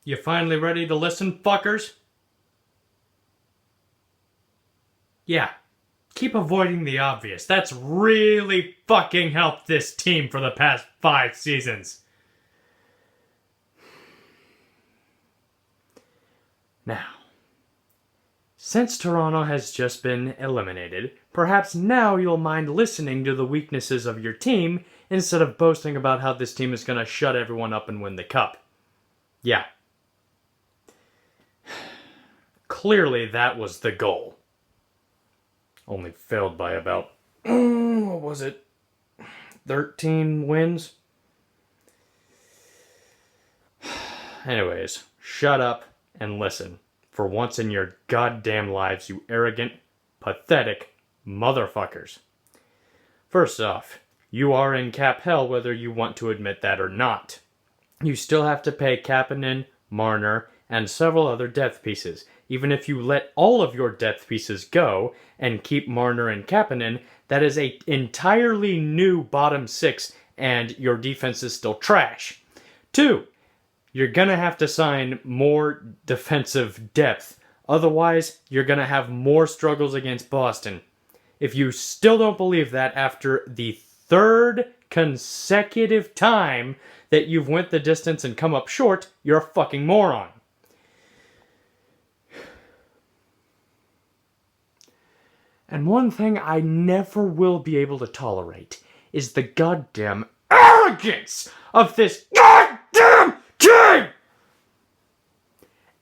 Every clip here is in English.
You finally ready to listen, fuckers? Yeah. Keep avoiding the obvious. That's really fucking helped this team for the past 5 seasons. Now, since Toronto has just been eliminated, perhaps now you'll mind listening to the weaknesses of your team instead of boasting about how this team is going to shut everyone up and win the cup. Yeah. Clearly that was the goal. Only failed by about, what was it, 13 wins? Anyways, shut up and listen. For once in your goddamn lives, you arrogant, pathetic motherfuckers. First off, you are in cap hell whether you want to admit that or not. You still have to pay Kapanen, Marner, and several other depth pieces. Even if you let all of your depth pieces go and keep Marner and Kapanen, that is an entirely new bottom six and your defense is still trash. 2, you're going to have to sign more defensive depth. Otherwise, you're going to have more struggles against Boston. If you still don't believe that after the 3rd consecutive time that you've went the distance and come up short, you're a fucking moron. And one thing I never will be able to tolerate is the goddamn arrogance of this goddamn team!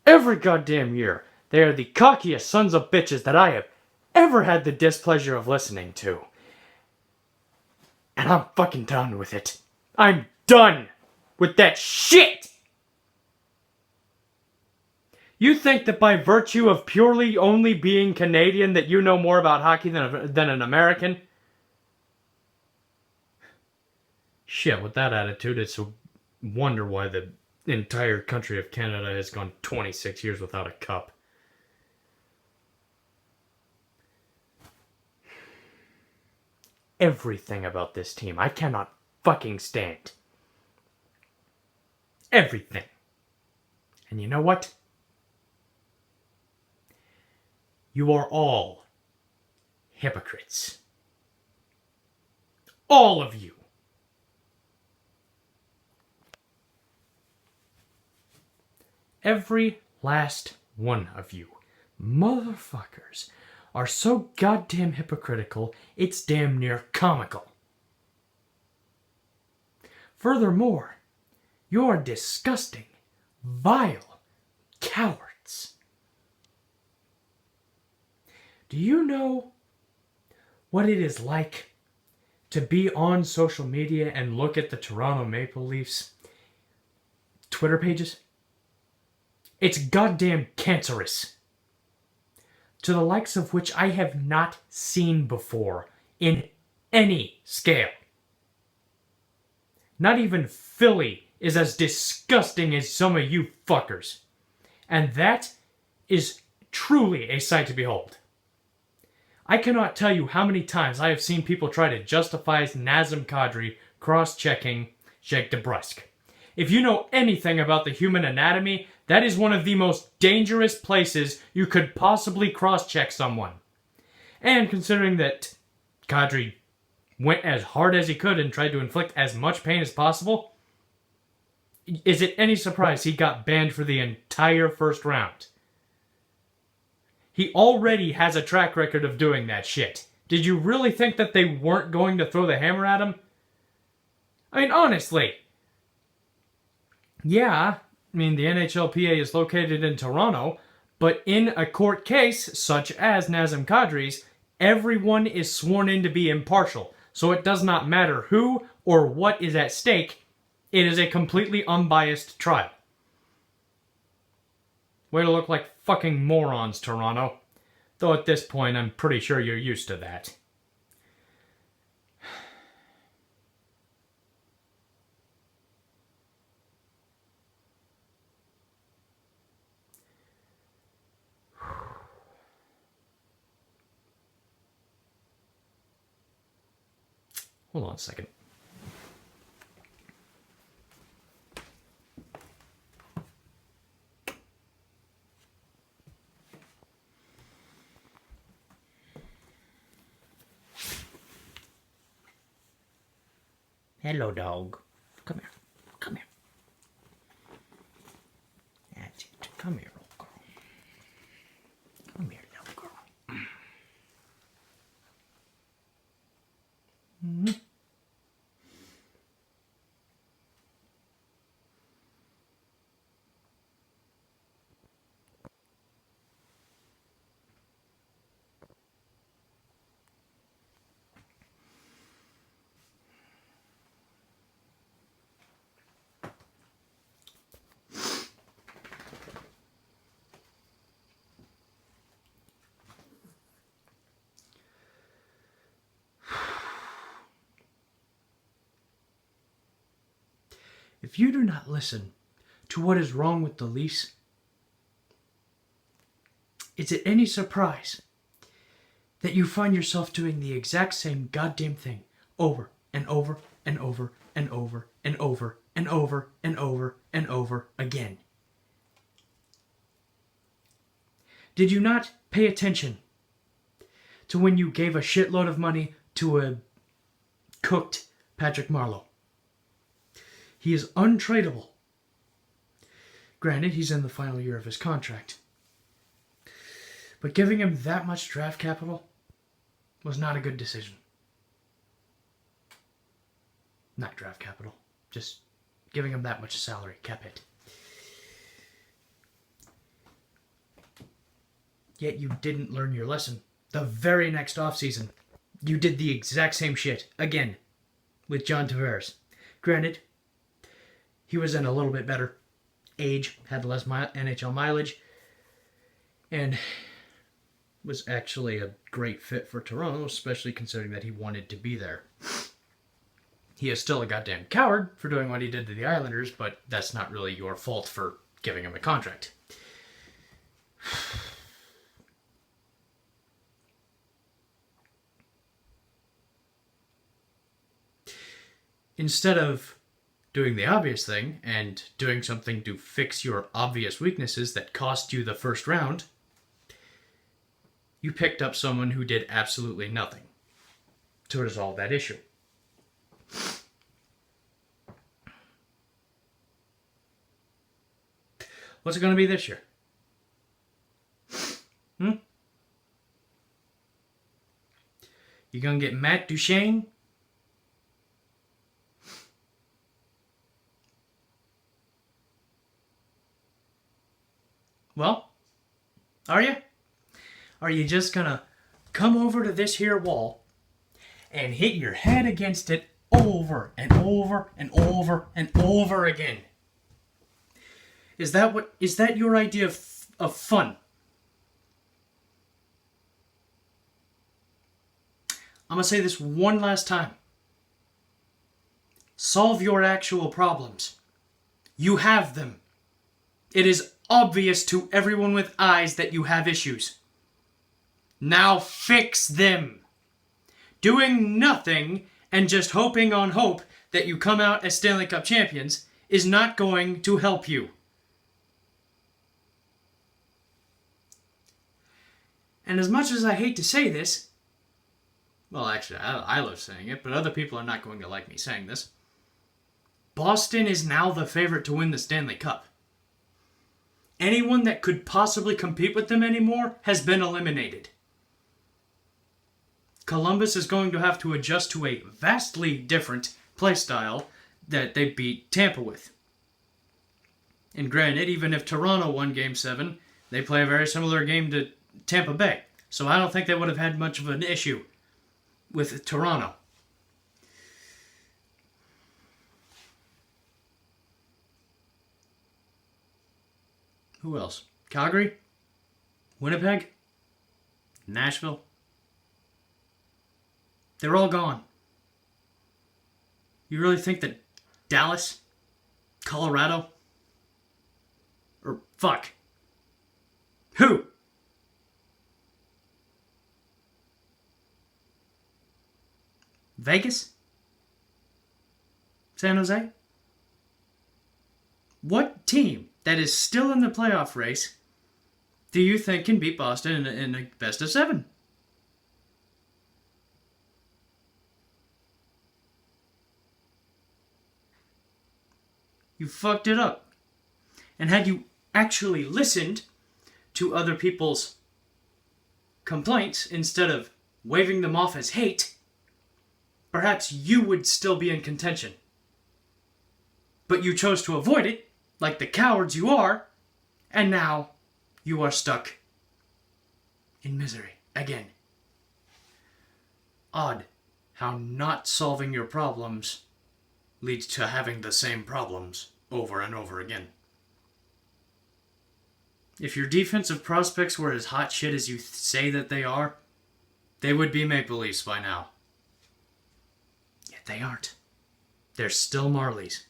Every goddamn year, they are the cockiest sons of bitches that I have ever had the displeasure of listening to. And I'm fucking done with it. I'm done with that shit! You think that by virtue of purely only being Canadian that you know more about hockey than an American? Shit, with that attitude, it's a wonder why the entire country of Canada has gone 26 years without a cup. Everything about this team I cannot fucking stand. Everything. And you know what? You are all hypocrites. All of you. Every last one of you. Motherfuckers are so goddamn hypocritical, it's damn near comical. Furthermore, you're disgusting, vile cowards. Do you know what it is like to be on social media and look at the Toronto Maple Leafs Twitter pages? It's goddamn cancerous. To the likes of which I have not seen before in any scale. Not even Philly is as disgusting as some of you fuckers. And that is truly a sight to behold. I cannot tell you how many times I have seen people try to justify Nazem Kadri cross-checking Jake DeBrusk. If you know anything about the human anatomy, that is one of the most dangerous places you could possibly cross-check someone. And considering that Kadri went as hard as he could and tried to inflict as much pain as possible, is it any surprise he got banned for the entire first round? He already has a track record of doing that shit. Did you really think that they weren't going to throw the hammer at him? I mean, honestly. Yeah, I mean, the NHLPA is located in Toronto, but in a court case, such as Nazem Kadri's, everyone is sworn in to be impartial. So it does not matter who or what is at stake. It is a completely unbiased trial. Way to look like fucking morons, Toronto. Though at this point, I'm pretty sure you're used to that. Hold on a second. Hello, dog. Come here. Come here. That's it. Come here, little girl. Come here, little girl. Mm-hmm. If you do not listen to what is wrong with the Leafs, is it any surprise that you find yourself doing the exact same goddamn thing over and over and over and over and over and over and over and over again? Did you not pay attention to when you gave a shitload of money to a cooked Patrick Marleau? He is untradeable. Granted, he's in the final year of his contract. But giving him that much draft capital was not a good decision. Not draft capital. Just giving him that much salary. Cap hit. Yet you didn't learn your lesson. The very next offseason, you did the exact same shit. Again. With John Tavares. Granted, he was in a little bit better age, had less NHL mileage, and was actually a great fit for Toronto, especially considering that he wanted to be there. He is still a goddamn coward for doing what he did to the Islanders, but that's not really your fault for giving him a contract. Instead of doing the obvious thing and doing something to fix your obvious weaknesses that cost you the first round, you picked up someone who did absolutely nothing to resolve that issue. What's it going to be this year? You going to get Matt Duchene? Well, are you? Are you just gonna come over to this here wall and hit your head against it over and over and over and over again? Is that your idea of fun? I'm gonna say this one last time. Solve your actual problems. You have them. It is obvious to everyone with eyes that you have issues. Now fix them. Doing nothing and just hoping on hope that you come out as Stanley Cup champions is not going to help you. And as much as I hate to say this, well, actually, I love saying it, but other people are not going to like me saying this. Boston is now the favorite to win the Stanley Cup. Anyone that could possibly compete with them anymore has been eliminated. Columbus is going to have to adjust to a vastly different play style that they beat Tampa with. And granted, even if Toronto won Game 7, they play a very similar game to Tampa Bay. So I don't think they would have had much of an issue with Toronto. Who else? Calgary? Winnipeg? Nashville? They're all gone. You really think that Dallas? Colorado? Or fuck. Who? Vegas? San Jose? What team that is still in the playoff race do you think can beat Boston in a best of 7? You fucked it up. And had you actually listened to other people's complaints instead of waving them off as hate, perhaps you would still be in contention. But you chose to avoid it, like the cowards you are, and now you are stuck in misery again. Odd how not solving your problems leads to having the same problems over and over again. If your defensive prospects were as hot shit as you say that they are, they would be Maple Leafs by now. Yet they aren't. They're still Marlies.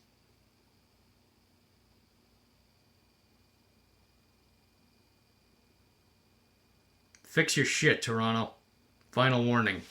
Fix your shit, Toronto. Final warning.